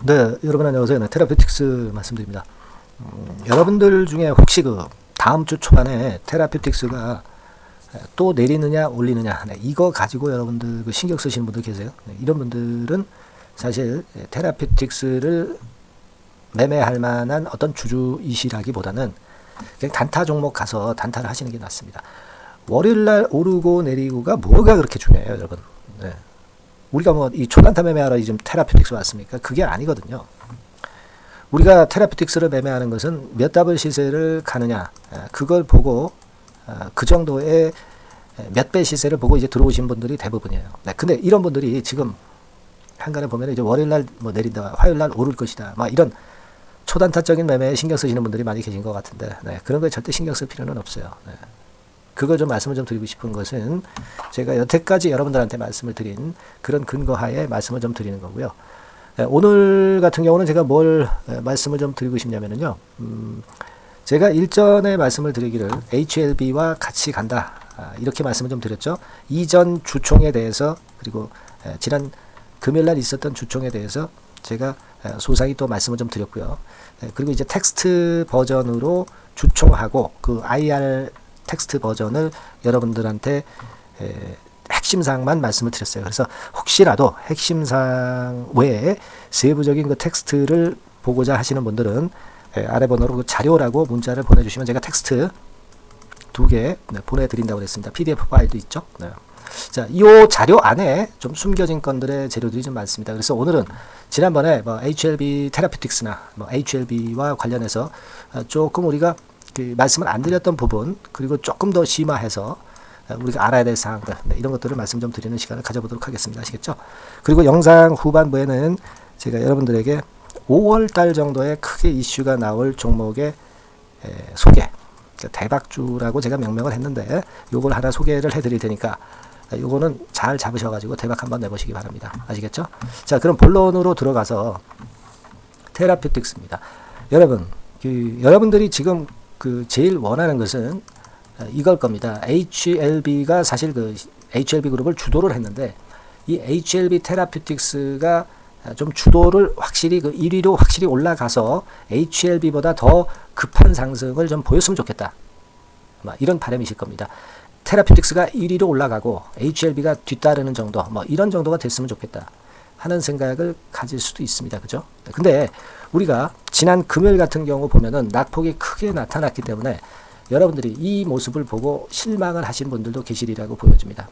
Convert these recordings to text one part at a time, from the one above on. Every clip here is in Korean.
네, 여러분 안녕하세요. 네, 테라피틱스 말씀드립니다. 여러분들 중에 혹시 그 다음 주 초반에 테라피틱스가 또 내리느냐 올리느냐, 네, 이거 가지고 여러분들 그 신경 쓰시는 분들 계세요. 네, 이런 분들은 사실 테라피틱스를 매매할 만한 어떤 주주이시라기보다는 그냥 단타 종목 가서 단타를 하시는 게 낫습니다. 월요일날 오르고 내리고가 뭐가 그렇게 중요해요, 여러분. 네. 우리가 뭐 이 초단타 매매하러 지금 테라피틱스 왔습니까? 그게 아니거든요. 우리가 테라피틱스를 매매하는 것은 몇 답을 시세를 가느냐, 그걸 보고 그 정도의 몇 배 시세를 보고 이제 들어오신 분들이 대부분이에요. 네, 근데 이런 분들이 지금 한간에 보면 이제 월요일날 뭐 내린다, 화요일날 오를 것이다, 막 이런 초단타적인 매매에 신경 쓰시는 분들이 많이 계신 것 같은데, 네, 그런 거에 절대 신경 쓸 필요는 없어요. 네. 그걸 좀 말씀을 좀 드리고 싶은 것은 제가 여태까지 여러분들한테 말씀을 드린 그런 근거하에 말씀을 좀 드리는 거고요. 오늘 같은 경우는 제가 뭘 말씀을 좀 드리고 싶냐면요. 제가 일전에 말씀을 드리기를 HLB와 같이 간다. 이렇게 말씀을 좀 드렸죠. 이전 주총에 대해서 그리고 지난 금요일날 있었던 주총에 대해서 제가 소상히 또 말씀을 좀 드렸고요. 그리고 이제 텍스트 버전으로 주총하고 그 IR 텍스트 버전을 여러분들한테 핵심사항만 말씀을 드렸어요. 그래서 혹시라도 핵심사항 외에 세부적인 그 텍스트를 보고자 하시는 분들은 아래 번호로 그 자료라고 문자를 보내주시면 제가 텍스트 2개 보내드린다고 그랬습니다. PDF 파일도 있죠. 네. 자, 이 자료 안에 좀 숨겨진 건들의 재료들이 좀 많습니다. 그래서 오늘은 지난번에 뭐 HLB 테라피틱스나 뭐 HLB와 관련해서 조금 우리가 그 말씀을 안 드렸던 부분, 그리고 조금 더 심화해서 우리가 알아야 될 사항들, 네, 이런 것들을 말씀 좀 드리는 시간을 가져보도록 하겠습니다. 아시겠죠? 그리고 영상 후반부에는 제가 여러분들에게 5월달 정도에 크게 이슈가 나올 종목의 소개, 대박주라고 제가 명명을 했는데 요걸 하나 소개를 해드릴 테니까 요거는 잘 잡으셔가지고 대박 한번 내보시기 바랍니다. 아시겠죠? 자, 그럼 본론으로 들어가서 테라피틱스입니다. 여러분, 여러분들이 지금 그 제일 원하는 것은 이걸 겁니다. HLB가 사실 그 HLB 그룹을 주도를 했는데 이 HLB 테라피틱스가 좀 주도를 확실히 그 1위로 확실히 올라가서 HLB보다 더 급한 상승을 좀 보였으면 좋겠다. 이런 바람이실 겁니다. 테라피틱스가 1위로 올라가고 HLB가 뒤따르는 정도, 뭐 이런 정도가 됐으면 좋겠다 하는 생각을 가질 수도 있습니다. 그죠? 근데 우리가 지난 금요일 같은 경우 보면은 낙폭이 크게 나타났기 때문에 여러분들이 이 모습을 보고 실망을 하신 분들도 계시리라고 보여집니다.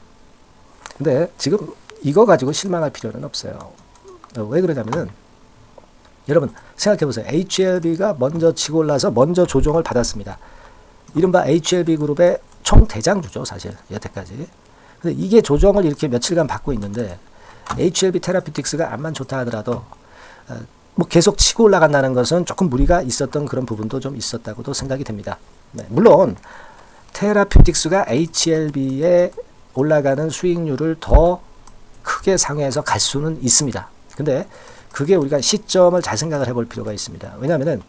근데 지금 이거 가지고 실망할 필요는 없어요. 왜 그러냐면은 여러분 생각해 보세요. HLB가 먼저 치고 올라서 먼저 조정을 받았습니다. 이른바 HLB 그룹의 총대장주죠, 사실 여태까지. 근데 이게 조정을 이렇게 며칠간 받고 있는데 HLB 테라피틱스가 암만 좋다 하더라도 뭐 계속 치고 올라간다는 것은 조금 무리가 있었던 그런 부분도 좀 있었다고도 생각이 됩니다. 네, 물론 테라피틱스가 HLB에 올라가는 수익률을 더 크게 상회해서 갈 수는 있습니다. 근데 그게 우리가 시점을 잘 생각을 해볼 필요가 있습니다. 왜냐하면은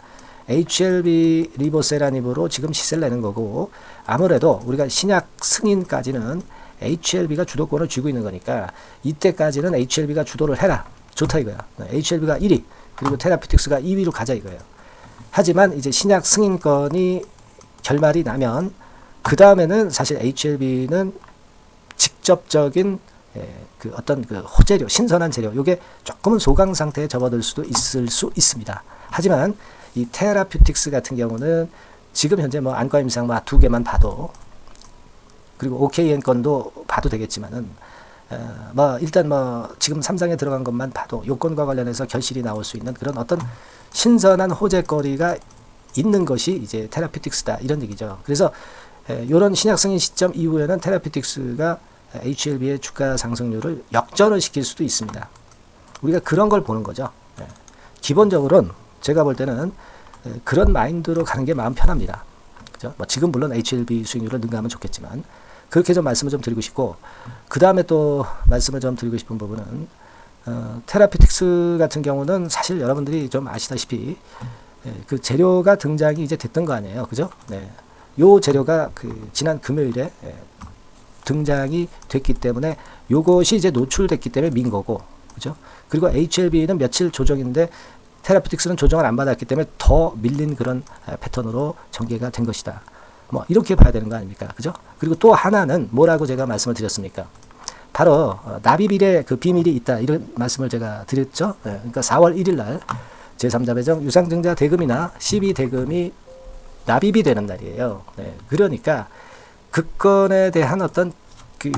HLB 리보세라닙으로 지금 시세를 내는 거고 아무래도 우리가 신약 승인까지는 HLB가 주도권을 쥐고 있는 거니까 이때까지는 HLB가 주도를 해라. 좋다 이거야. HLB가 1위 그리고 테라피틱스가 2위로 가자 이거예요. 하지만 이제 신약 승인권이 결말이 나면 그 다음에는 사실 HLB는 직접적인 그 어떤 그 호재료, 신선한 재료, 요게 조금은 소강 상태에 접어들 수도 있을 수 있습니다. 하지만 이 테라피틱스 같은 경우는 지금 현재 뭐 안과 임상 막 2개만 봐도 그리고 OKN 건도 봐도 되겠지만은 뭐 일단 뭐 지금 삼상에 들어간 것만 봐도 요건과 관련해서 결실이 나올 수 있는 그런 어떤 신선한 호재거리가 있는 것이 이제 테라피틱스다 이런 얘기죠. 그래서 이런 신약 승인 시점 이후에는 테라피틱스가 HLB의 주가 상승률을 역전을 시킬 수도 있습니다. 우리가 그런 걸 보는 거죠. 기본적으로는 제가 볼 때는 그런 마인드로 가는 게 마음 편합니다. 그죠? 뭐 지금 물론 HLB 수익률을 능가하면 좋겠지만 그렇게 좀 말씀을 좀 드리고 싶고 그 다음에 또 말씀을 좀 드리고 싶은 부분은 테라피틱스 같은 경우는 사실 여러분들이 좀 아시다시피 그 재료가 등장이 이제 됐던 거 아니에요. 그죠? 네. 요 재료가 그 지난 금요일에 등장이 됐기 때문에 요것이 이제 노출됐기 때문에 민 거고 그죠? 그리고 HLB는 며칠 조정인데 테라피틱스는 조정을 안 받았기 때문에 더 밀린 그런 패턴으로 전개가 된 것이다. 뭐 이렇게 봐야 되는 거 아닙니까? 그죠? 그리고 또 하나는 뭐라고 제가 말씀을 드렸습니까? 바로 납입일에 그 비밀이 있다, 이런 말씀을 제가 드렸죠. 그러니까 4월 1일 날 제3자 배정 유상증자 대금이나 12대금이 납입이 되는 날이에요. 그러니까 그 건에 대한 어떤 그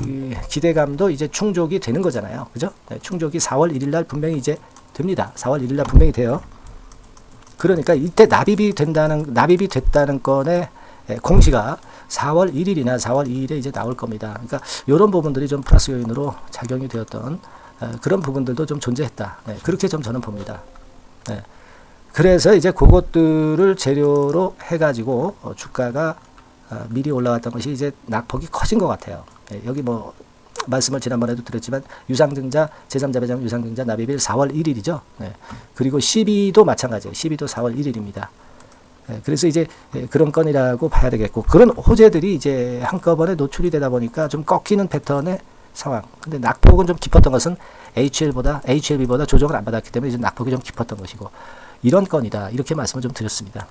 기대감도 이제 충족이 되는 거잖아요. 그죠? 충족이 4월 1일 날 분명히 이제 됩니다. 4월 1일 날 분명히 돼요. 그러니까 이때 납입이 됐다는 건의 공시가 4월 1일이나 4월 2일에 이제 나올 겁니다. 그러니까 이런 부분들이 좀 플러스 요인으로 작용이 되었던 그런 부분들도 좀 존재했다. 그렇게 좀 저는 봅니다. 그래서 이제 그것들을 재료로 해가지고 주가가 미리 올라왔던 것이 이제 낙폭이 커진 것 같아요. 여기 뭐 말씀을 지난번에도 드렸지만 유상증자, 제3자 배정 유상증자 납입일 4월 1일이죠. 그리고 12도 마찬가지예요. 12도 4월 1일입니다. 그래서 이제 그런 건이라고 봐야 되겠고, 그런 호재들이 이제 한꺼번에 노출이 되다 보니까 좀 꺾이는 패턴의 상황. 근데 낙폭은 좀 깊었던 것은 HLB보다 조정을 안 받았기 때문에 이제 낙폭이 좀 깊었던 것이고, 이런 건이다, 이렇게 말씀을 좀 드렸습니다.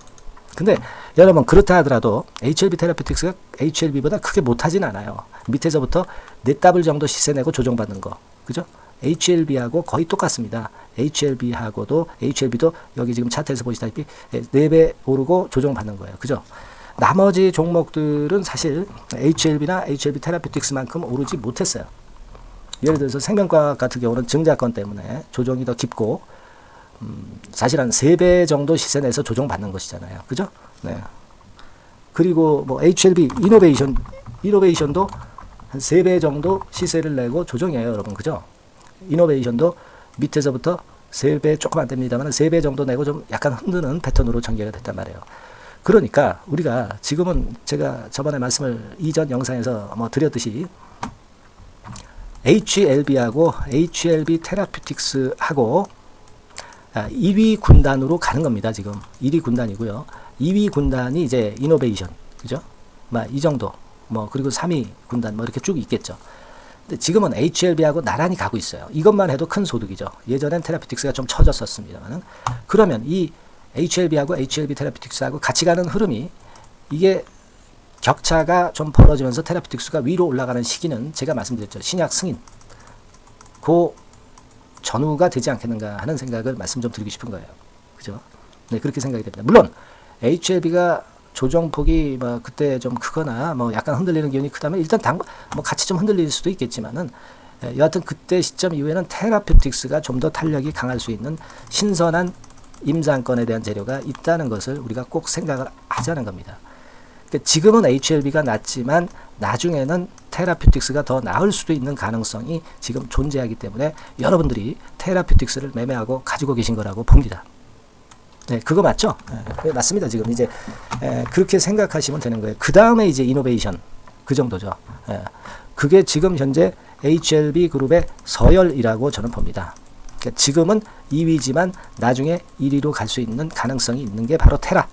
근데 여러분, 그렇다 하더라도 HLB 테라피틱스가 HLB보다 크게 못하진 않아요. 밑에서부터 4더블 정도 시세 내고 조정받는 거, 그죠? HLB하고 거의 똑같습니다. HLB도 여기 지금 차트에서 보시다시피 4배 오르고 조정받는 거예요. 그죠? 나머지 종목들은 사실 HLB나 HLB 테라피틱스만큼 오르지 못했어요. 예를 들어서 생명과학 같은 경우는 증자권 때문에 조정이 더 깊고, 사실 한 3배 정도 시세 내서 조정받는 것이잖아요. 그죠? 네. 그리고 뭐 HLB 이노베이션도 한 3배 정도 시세를 내고 조정이에요, 여러분. 그죠? 이노베이션도 밑에서부터 3배 조금 안 됩니다만 3배 정도 내고 좀 약간 흔드는 패턴으로 전개가 됐단 말이에요. 그러니까 우리가 지금은 제가 저번에 말씀을 이전 영상에서 뭐 드렸듯이 HLB하고 HLB 테라피틱스하고 1위 군단으로 가는 겁니다. 지금 1위 군단이고요. 2위 군단이 이제 이노베이션, 그죠? 이 정도. 뭐 그리고 3위 군단 뭐 이렇게 쭉 있겠죠. 근데 지금은 HLB하고 나란히 가고 있어요. 이것만 해도 큰 소득이죠. 예전엔 테라피틱스가 좀 처졌었습니다만은, 그러면 이 HLB하고 HLB 테라피틱스하고 같이 가는 흐름이, 이게 격차가 좀 벌어지면서 테라피틱스가 위로 올라가는 시기는 제가 말씀드렸죠. 신약 승인. 그 전후가 되지 않겠는가 하는 생각을 말씀 좀 드리고 싶은 거예요. 그죠? 네, 그렇게 생각이 됩니다. 물론 HLB가 조정폭이 뭐 그때 좀 크거나 뭐 약간 흔들리는 기운이 크다면 일단 뭐 같이 좀 흔들릴 수도 있겠지만은, 여하튼 그때 시점 이후에는 테라피틱스가 좀 더 탄력이 강할 수 있는 신선한 임상권에 대한 재료가 있다는 것을 우리가 꼭 생각을 하자는 겁니다. 그러니까 지금은 HLB가 낮지만 나중에는 테라피틱스가 더 나을 수도 있는 가능성이 지금 존재하기 때문에 여러분들이 테라피틱스를 매매하고 가지고 계신 거라고 봅니다. 네, 그거 맞죠? 네, 맞습니다. 지금 이제 그렇게 생각하시면 되는 거예요. 그 다음에 이제 이노베이션, 그 정도죠. 그게 지금 현재 HLB 그룹의 서열이라고 저는 봅니다. 그러니까 지금은 2위지만 나중에 1위로 갈 수 있는 가능성이 있는 게 바로 테라.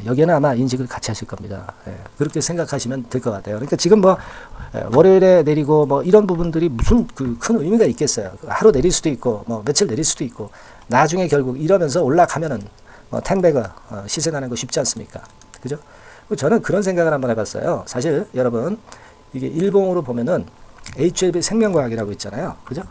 여기에는 아마 인식을 같이 하실 겁니다. 그렇게 생각하시면 될 것 같아요. 그러니까 지금 뭐 월요일에 내리고 뭐 이런 부분들이 무슨 그 큰 의미가 있겠어요. 하루 내릴 수도 있고 뭐 며칠 내릴 수도 있고, 나중에 결국 이러면서 올라가면은 뭐 텐베가 시세 나는 거 쉽지 않습니까? 그죠? 저는 그런 생각을 한번 해봤어요. 사실 여러분, 이게 일봉으로 보면은 HLB 생명과학이라고 있잖아요. 그죠?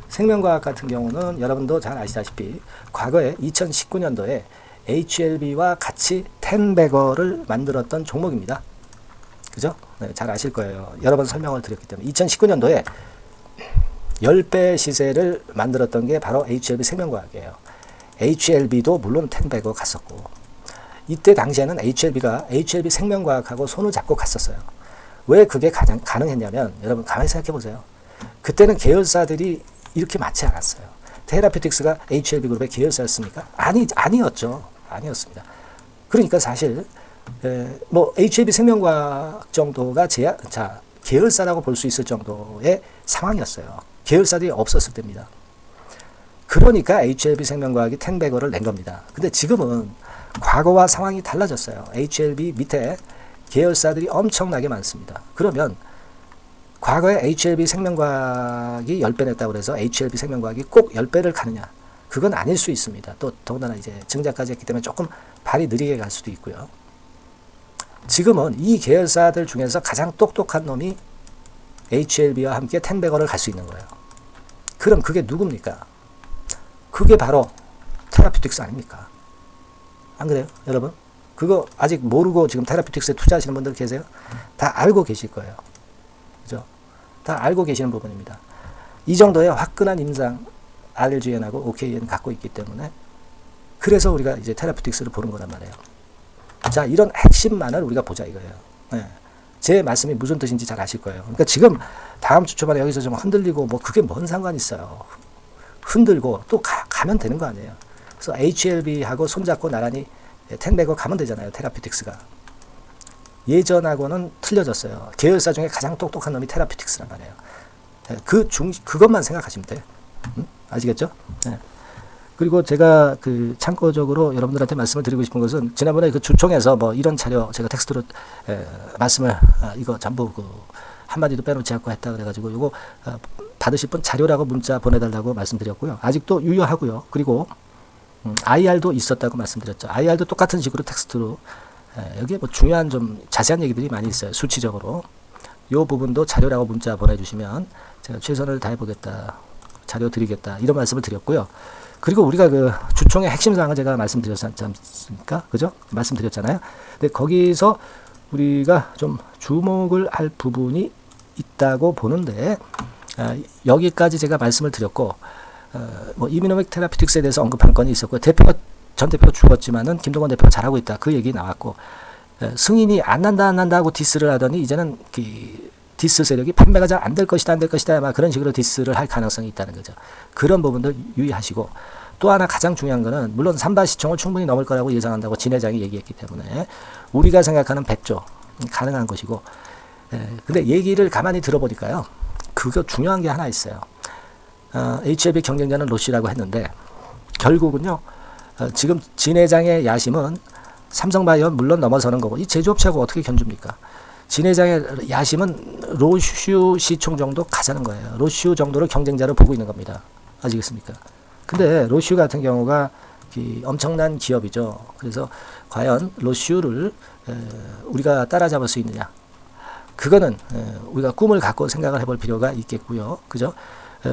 생명과학 같은 경우는 여러분도 잘 아시다시피 과거에 2019년도에 HLB와 같이 텐베거를 만들었던 종목입니다. 그죠? 네, 잘 아실 거예요. 여러 번 설명을 드렸기 때문에. 2019년도에 10배 시세를 만들었던 게 바로 HLB 생명과학이에요. HLB도 물론 텐베거 갔었고, 이때 당시에는 HLB 생명과학하고 손을 잡고 갔었어요. 왜 그게 가능했냐면, 여러분 가만히 생각해 보세요. 그때는 계열사들이 이렇게 많지 않았어요. 테라피틱스가 HLB 그룹의 계열사였습니까? 아니었습니다. 그러니까 사실 뭐 HLB 생명과학 정도가 계열사라고 볼 수 있을 정도의 상황이었어요. 계열사들이 없었을 때입니다. 그러니까 HLB 생명과학이 텐베거를 낸 겁니다. 근데 지금은 과거와 상황이 달라졌어요. HLB 밑에 계열사들이 엄청나게 많습니다. 그러면 과거에 HLB 생명과학이 10배 냈다고 그래서 HLB 생명과학이 꼭 10배를 가느냐? 그건 아닐 수 있습니다. 또 더군다나 이제 증자까지 했기 때문에 조금 발이 느리게 갈 수도 있고요. 지금은 이 계열사들 중에서 가장 똑똑한 놈이 HLB와 함께 10배거를 갈 수 있는 거예요. 그럼 그게 누굽니까? 그게 바로 테라퓨틱스 아닙니까? 안 그래요, 여러분? 그거 아직 모르고 지금 테라퓨틱스에 투자하시는 분들 계세요? 다 알고 계실 거예요. 그죠? 다 알고 계시는 부분입니다. 이 정도의 화끈한 임상 RLGN하고 OKN 갖고 있기 때문에 그래서 우리가 이제 테라퓨틱스를 보는 거란 말이에요. 자, 이런 핵심만을 우리가 보자 이거예요. 네. 제 말씀이 무슨 뜻인지 잘 아실 거예요. 그러니까 지금 다음 주 초반에 여기서 좀 흔들리고 뭐 그게 뭔 상관이 있어요. 흔들고 또 가면 되는 거 아니에요. 그래서 HLB하고 손잡고 나란히 10배거 가면 되잖아요. 테라퓨틱스가. 예전하고는 틀려졌어요. 계열사 중에 가장 똑똑한 놈이 테라퓨틱스란 말이에요. 그것만 생각하시면 돼요. 아시겠죠? 네. 그리고 제가 그 참고적으로 여러분들한테 말씀을 드리고 싶은 것은 지난번에 그 주총에서 뭐 이런 자료 제가 텍스트로 말씀을 이거 전부 그 한마디도 빼놓지 않고 했다 그래가지고 이거 받으실 분 자료라고 문자 보내달라고 말씀드렸고요. 아직도 유효하고요. 그리고 IR도 있었다고 말씀드렸죠. IR도 똑같은 식으로 텍스트로 여기에 뭐 중요한 좀 자세한 얘기들이 많이 있어요. 수치적으로. 이 부분도 자료라고 문자 보내주시면 제가 최선을 다해보겠다. 자료 드리겠다. 이런 말씀을 드렸고요. 그리고 우리가 그 주총의 핵심 사항을 제가 말씀드렸지 않습니까? 그죠? 말씀드렸잖아요. 근데 거기서 우리가 좀 주목을 할 부분이 있다고 보는데 여기까지 제가 말씀을 드렸고 뭐 이미노맥 테라피틱스에 대해서 언급한 건이 있었고 전 대표가 죽었지만은 김동건 대표가 잘하고 있다. 그 얘기 나왔고 승인이 안 난다 하고 디스를 하더니 이제는 디스 세력이 판매가 잘 안 될 것이다 막 그런 식으로 디스를 할 가능성이 있다는 거죠. 그런 부분들 유의하시고 또 하나 가장 중요한 거는 물론 3바 시총을 충분히 넘을 거라고 예상한다고 진 회장이 얘기했기 때문에 우리가 생각하는 100조 가능한 것이고 근데 얘기를 가만히 들어보니까요. 그거 중요한 게 하나 있어요. HLB 경쟁자는 로시라고 했는데 결국은요. 지금 진 회장의 야심은 삼성바이오 물론 넘어서는 거고 이 제조업체하고 어떻게 견줍니까? 진 회장의 야심은 로슈 시총 정도 가자는 거예요. 로슈 정도로 경쟁자를 보고 있는 겁니다. 아시겠습니까? 근데 로슈 같은 경우가 엄청난 기업이죠. 그래서 과연 로슈를 우리가 따라잡을 수 있느냐? 그거는 우리가 꿈을 갖고 생각을 해볼 필요가 있겠고요. 그죠?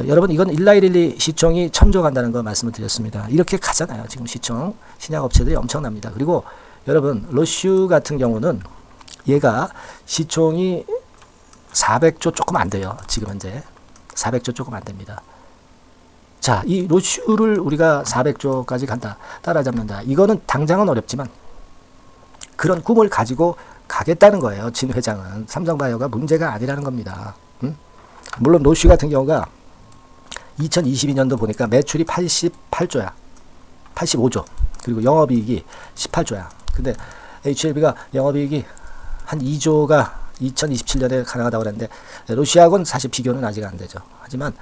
여러분 이건 1112 시총이 1000조 간다는 거 말씀을 드렸습니다. 이렇게 가잖아요. 지금 시총 신약업체들이 엄청납니다. 그리고 여러분 로슈 같은 경우는 얘가 시총이 400조 조금 안 돼요. 지금 현재 400조 조금 안 됩니다. 자, 이 로슈를 우리가 400조까지 간다. 따라잡는다. 이거는 당장은 어렵지만 그런 꿈을 가지고 가겠다는 거예요. 진 회장은. 삼성바이오가 문제가 아니라는 겁니다. 물론 로슈 같은 경우가 2022년도 보니까 매출이 88조야. 85조. 그리고 영업이익이 18조야. 근데 HLB가 영업이익이 한 2조가 2027년에 가능하다고 그랬는데 로시아하고는 사실 비교는 아직 안 되죠. 하지만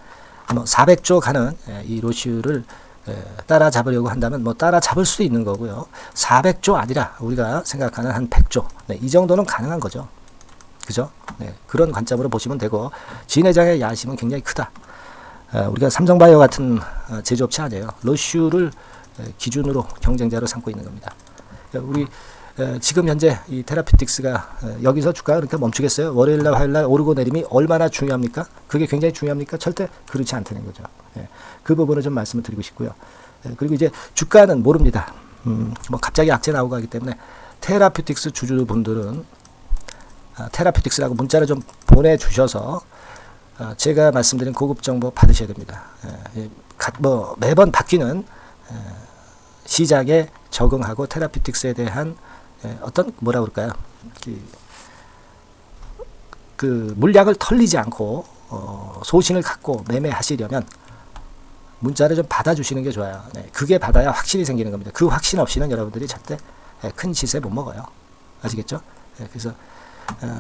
뭐 400조 가는 이 로시를 따라잡으려고 한다면 뭐 따라잡을 수도 있는 거고요. 400조 아니라 우리가 생각하는 한 100조. 네, 이 정도는 가능한 거죠. 그죠? 네, 그런 관점으로 보시면 되고 진 회장의 야심은 굉장히 크다. 우리가 삼성바이오 같은 제조업체 아니에요. 로슈를 기준으로 경쟁자로 삼고 있는 겁니다. 우리 지금 현재 이 테라피틱스가 여기서 주가가 그렇게 멈추겠어요? 월요일날 화요일날 오르고 내림이 얼마나 중요합니까? 그게 굉장히 중요합니까? 절대 그렇지 않다는 거죠. 그 부분을 좀 말씀을 드리고 싶고요. 그리고 이제 주가는 모릅니다. 뭐 갑자기 악재 나오고 하기 때문에 테라피틱스 주주분들은 테라피틱스라고 문자를 좀 보내주셔서 제가 말씀드린 고급 정보 받으셔야 됩니다. 뭐 매번 바뀌는 시장에 적응하고 테라피틱스에 대한 어떤 뭐라 그럴까요? 그 물량을 털리지 않고 소신을 갖고 매매하시려면 문자를 좀 받아주시는 게 좋아요. 네, 그게 받아야 확신이 생기는 겁니다. 그 확신 없이는 여러분들이 절대 큰 시세 못 먹어요. 아시겠죠? 그래서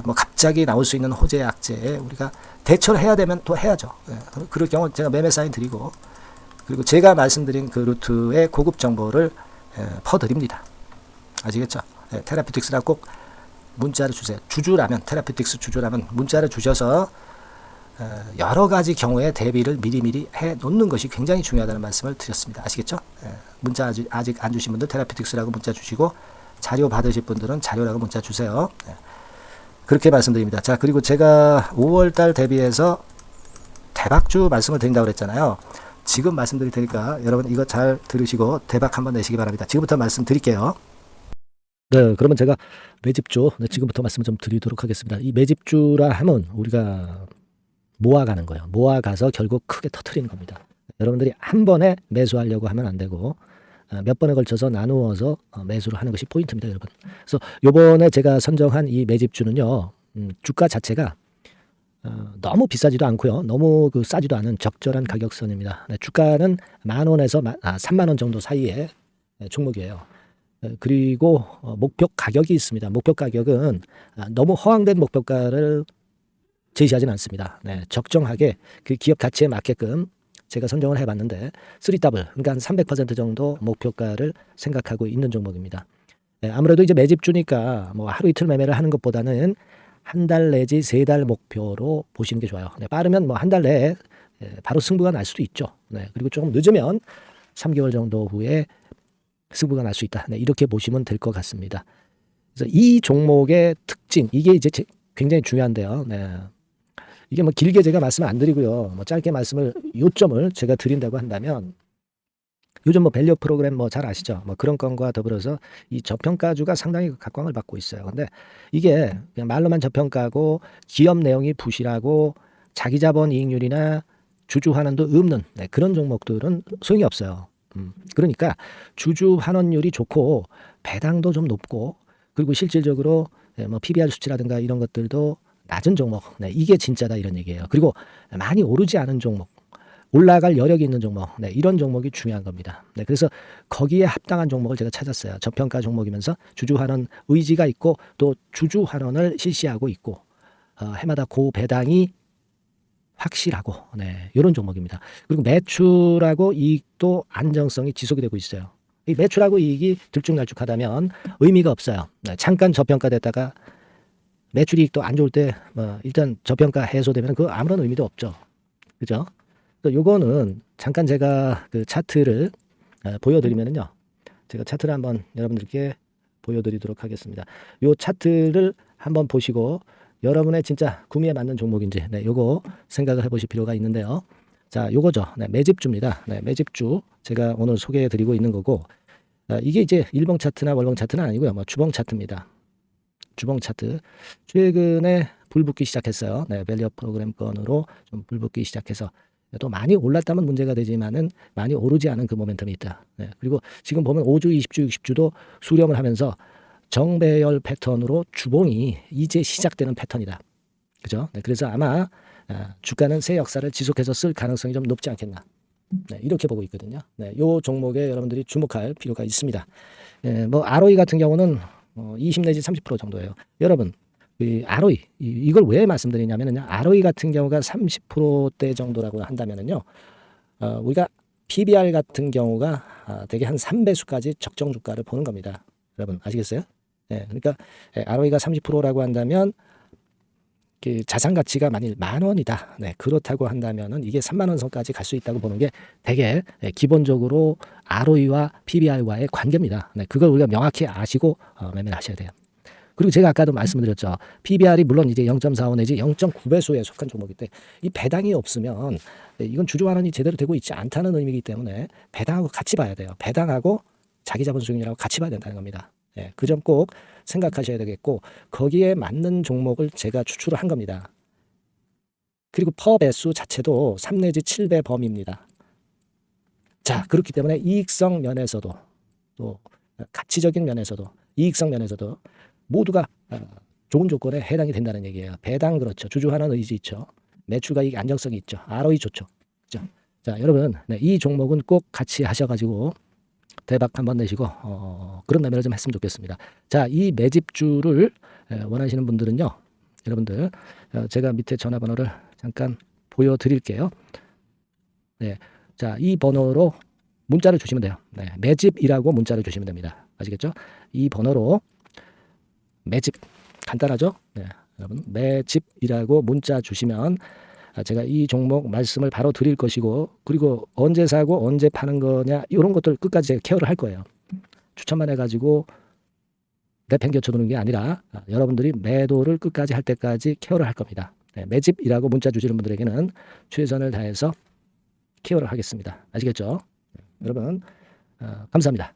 뭐 갑자기 나올 수 있는 호재 악재에 우리가 대처를 해야 되면 또 해야죠. 그럴 경우 제가 매매 사인 드리고 그리고 제가 말씀드린 그 루트의 고급 정보를 퍼드립니다. 아시겠죠? 테라피틱스라 꼭 문자를 주세요. 주주라면 테라피틱스 주주라면 문자를 주셔서 여러 가지 경우에 대비를 미리미리 해 놓는 것이 굉장히 중요하다는 말씀을 드렸습니다. 아시겠죠? 문자 아직 안 주신 분들 테라피틱스라고 문자 주시고 자료 받으실 분들은 자료라고 문자 주세요. 그렇게 말씀드립니다. 자, 그리고 제가 5월달 대비해서 대박주 말씀을 드린다고 그랬잖아요. 지금 말씀드릴 테니까 여러분 이거 잘 들으시고 대박 한번 내시기 바랍니다. 지금부터 말씀드릴게요. 네, 그러면 제가 매집주 지금부터 말씀을 좀 드리도록 하겠습니다. 이 매집주라 하면 우리가 모아가는 거예요. 모아가서 결국 크게 터트리는 겁니다. 여러분들이 한 번에 매수하려고 하면 안 되고 몇 번에 걸쳐서 나누어서 매수를 하는 것이 포인트입니다, 여러분. 그래서 요번에 제가 선정한 이 매집주는요, 주가 자체가 너무 비싸지도 않고요, 너무 싸지도 않은 적절한 가격선입니다. 네, 주가는 10,000원에서 30,000원 정도 사이의 종목이에요. 그리고 목표 가격이 있습니다. 목표 가격은 너무 허황된 목표가를 제시하지는 않습니다. 네, 적정하게 그 기업 가치에 맞게끔 제가 선정을 해봤는데 3W, 그러니까 한 300% 정도 목표가를 생각하고 있는 종목입니다. 네, 아무래도 이제 매집주니까 뭐 하루 이틀 매매를 하는 것보다는 한 달 내지 3달 목표로 보시는 게 좋아요. 네, 빠르면 뭐 한 달 내에 바로 승부가 날 수도 있죠. 네, 그리고 조금 늦으면 3개월 정도 후에 승부가 날 수 있다. 네, 이렇게 보시면 될 것 같습니다. 그래서 이 종목의 특징, 이게 이제 굉장히 중요한데요. 네. 이게 뭐 길게 제가 말씀을 안 드리고요. 뭐 짧게 요점을 제가 드린다고 한다면, 요즘 뭐 밸류 프로그램 뭐 잘 아시죠? 뭐 그런 건과 더불어서 이 저평가주가 상당히 각광을 받고 있어요. 근데 이게 그냥 말로만 저평가고 기업 내용이 부실하고 자기 자본 이익률이나 주주 환원도 없는 그런 종목들은 소용이 없어요. 그러니까 주주 환원율이 좋고 배당도 좀 높고 그리고 실질적으로 뭐 PBR 수치라든가 이런 것들도 낮은 종목, 이게 진짜다 이런 얘기예요. 그리고 많이 오르지 않은 종목, 올라갈 여력이 있는 종목, 이런 종목이 중요한 겁니다. 그래서 거기에 합당한 종목을 제가 찾았어요. 저평가 종목이면서 주주 환원 의지가 있고 또 주주 환원을 실시하고 있고 해마다 고배당이 확실하고 이런 종목입니다. 그리고 매출하고 이익도 안정성이 지속이 되고 있어요. 이 매출하고 이익이 들쭉날쭉하다면 의미가 없어요. 잠깐 저평가됐다가 매출 이익도 안 좋을 때 일단 저평가 해소되면 그 아무런 의미도 없죠. 그죠? 요거는 잠깐 제가 그 차트를 보여드리면은요. 제가 차트를 한번 여러분들께 보여드리도록 하겠습니다. 요 차트를 한번 보시고 여러분의 진짜 구미에 맞는 종목인지 요거 생각을 해보실 필요가 있는데요. 자, 요거죠. 매집주입니다. 매집주 제가 오늘 소개해드리고 있는 거고 이게 이제 일봉 차트나 월봉 차트는 아니고요. 뭐 주봉 차트입니다. 주봉 차트 최근에 불붙기 시작했어요. 밸류 프로그램 건으로 좀 불붙기 시작해서 또 많이 올랐다면 문제가 되지만은 많이 오르지 않은 그 모멘텀이 있다. 그리고 지금 보면 5주, 20주, 60주도 수렴을 하면서 정배열 패턴으로 주봉이 이제 시작되는 패턴이다. 그죠? 그래서 아마 주가는 새 역사를 지속해서 쓸 가능성이 좀 높지 않겠나. 이렇게 보고 있거든요. 이 종목에 여러분들이 주목할 필요가 있습니다. 뭐 ROE 같은 경우는 20 내지 30% 정도예요. 여러분, 이 ROE 이걸 왜 말씀드리냐면요. ROE 같은 경우가 30%대 정도라고 한다면은요. 우리가 PBR 같은 경우가 되게 한 3배수까지 적정 주가를 보는 겁니다. 여러분 아시겠어요? 그러니까 ROE가 30%라고 한다면 그 자산 가치가 만일 10,000원이다. 그렇다고 한다면은 이게 30,000원 선까지 갈 수 있다고 보는 게 되게 기본적으로 ROE와 PBR과의 관계입니다. 그걸 우리가 명확히 아시고 매매를 하셔야 돼요. 그리고 제가 아까도 말씀드렸죠. PBR이 물론 이제 0.45 내지 0.9배수에 속한 종목인데 이 배당이 없으면 이건 주주 환원이 제대로 되고 있지 않다는 의미이기 때문에 배당하고 같이 봐야 돼요. 배당하고 자기 자본 수익률하고 같이 봐야 된다는 겁니다. 그 점 꼭 생각하셔야 되겠고 거기에 맞는 종목을 제가 추출을 한 겁니다. 그리고 퍼 배수 자체도 3 내지 7배 범위입니다. 자, 그렇기 때문에 이익성 면에서도 또 가치적인 면에서도 이익성 면에서도 모두가 좋은 조건에 해당이 된다는 얘기예요. 배당 그렇죠. 주주 환원 의지 있죠. 매출과 이익 안정성이 있죠. ROE 좋죠. 그렇죠? 자, 여러분 이 종목은 꼭 같이 하셔가지고 대박 한번 내시고 그런 매매를 좀 했으면 좋겠습니다. 자, 이 매집주를 원하시는 분들은요. 여러분들 제가 밑에 전화번호를 잠깐 보여드릴게요. 자, 이 번호로 문자를 주시면 돼요. 매집이라고 문자를 주시면 됩니다. 아시겠죠? 이 번호로 매집 간단하죠? 여러분 매집이라고 문자 주시면 제가 이 종목 말씀을 바로 드릴 것이고, 그리고 언제 사고 언제 파는 거냐 이런 것들 끝까지 제가 케어를 할 거예요. 추천만 해가지고 내팽겨쳐 두는 게 아니라 여러분들이 매도를 끝까지 할 때까지 케어를 할 겁니다. 네, 매집이라고 문자 주시는 분들에게는 최선을 다해서 케어를 하겠습니다. 아시겠죠? 여러분 감사합니다.